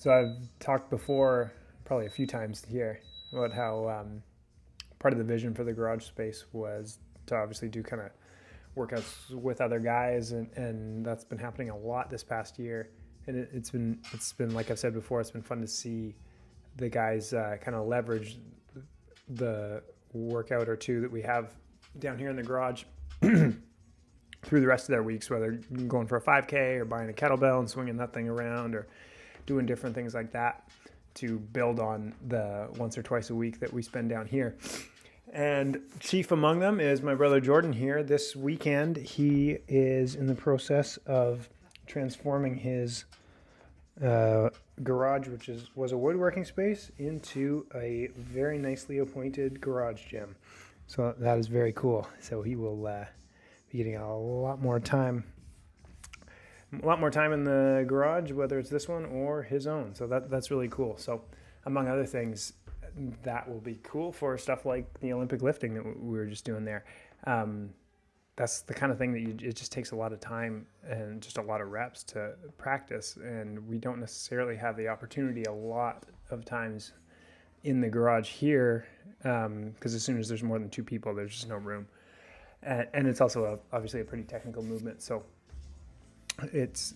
So I've talked before, probably a few times here, about how part of the vision for the garage space was to obviously do kind of workouts with other guys, and that's been happening a lot this past year. And it's been like I've said before, it's been fun to see the guys kind of leverage the workout or two that we have down here in the garage through the rest of their weeks, whether going for a 5K or buying a kettlebell and swinging that thing around or doing different things like that to build on the once or twice a week that we spend down here. And chief among them is my brother Jordan here. This weekend, he is in the process of transforming his garage, which was a woodworking space, into a very nicely appointed garage gym. So that is very cool. So he will be getting a lot more time in the garage, whether it's this one or his own. So that's really cool. So among other things, that will be cool for stuff like the Olympic lifting that we were just doing there. That's the kind of thing that it just takes a lot of time and just a lot of reps to practice. And we don't necessarily have the opportunity a lot of times in the garage here, because as soon as there's more than two people, there's just no room. And it's also obviously a pretty technical movement. So it's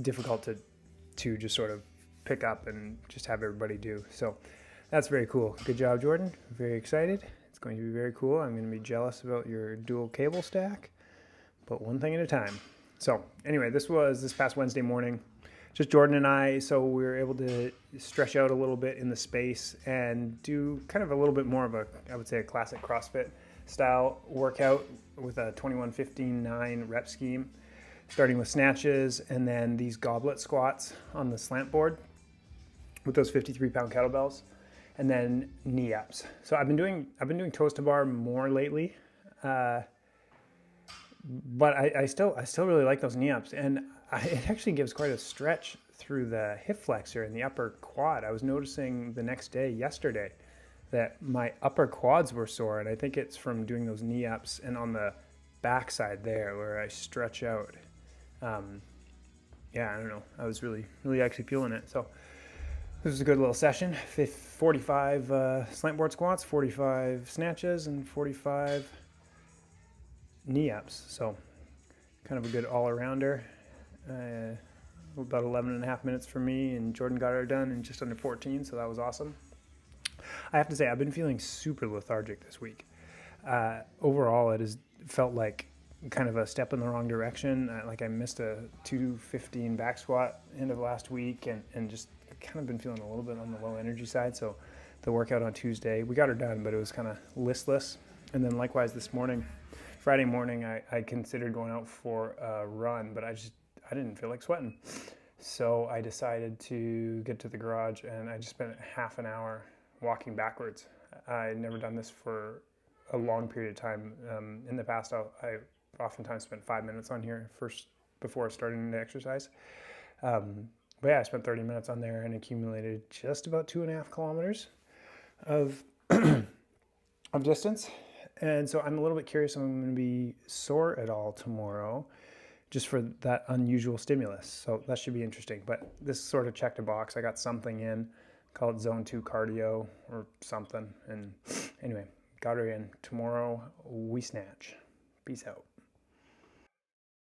difficult to just sort of pick up and just have everybody do. So that's very cool. Good job, Jordan. Very excited. It's going to be very cool. I'm going to be jealous about your dual cable stack, but one thing at a time. So anyway, this was this past Wednesday morning, just Jordan and I. So we were able to stretch out a little bit in the space and do kind of a little bit more of I would say a classic CrossFit style workout with a 21-15-9 rep scheme, starting with snatches and then these goblet squats on the slant board with those 53-pound kettlebells, and then knee ups. So I've been doing toes to bar more lately, but I still really like those knee ups, and it actually gives quite a stretch through the hip flexor and the upper quad. I was noticing the next day, yesterday, that my upper quads were sore, and I think it's from doing those knee ups and on the backside there where I stretch out. Yeah, I don't know. I was really actually feeling it. So this was a good little session. 45 slant board squats, 45 snatches, and 45 knee ups. So kind of a good all-arounder. About 11 and a half minutes for me, and Jordan got her done in just under 14, so that was awesome. I have to say, I've been feeling super lethargic this week. Overall, it has felt like kind of a step in the wrong direction. Like I missed a 215 back squat end of last week, and just kind of been feeling a little bit on the low energy side. So the workout on Tuesday, we got her done, but it was kind of listless. And then likewise this morning, Friday morning, I considered going out for a run, but I didn't feel like sweating. So I decided to get to the garage, and I just spent half an hour walking backwards. I'd never done this for a long period of time. In the past, I oftentimes spent 5 minutes on here first before starting to exercise. But yeah, I spent 30 minutes on there and accumulated just about 2.5 kilometers of of distance. And so I'm a little bit curious if I'm going to be sore at all tomorrow, just for that unusual stimulus. So that should be interesting. But this sort of checked a box. I got something in, call it Zone 2 cardio or something. And anyway, got her in. Tomorrow we snatch. Peace out.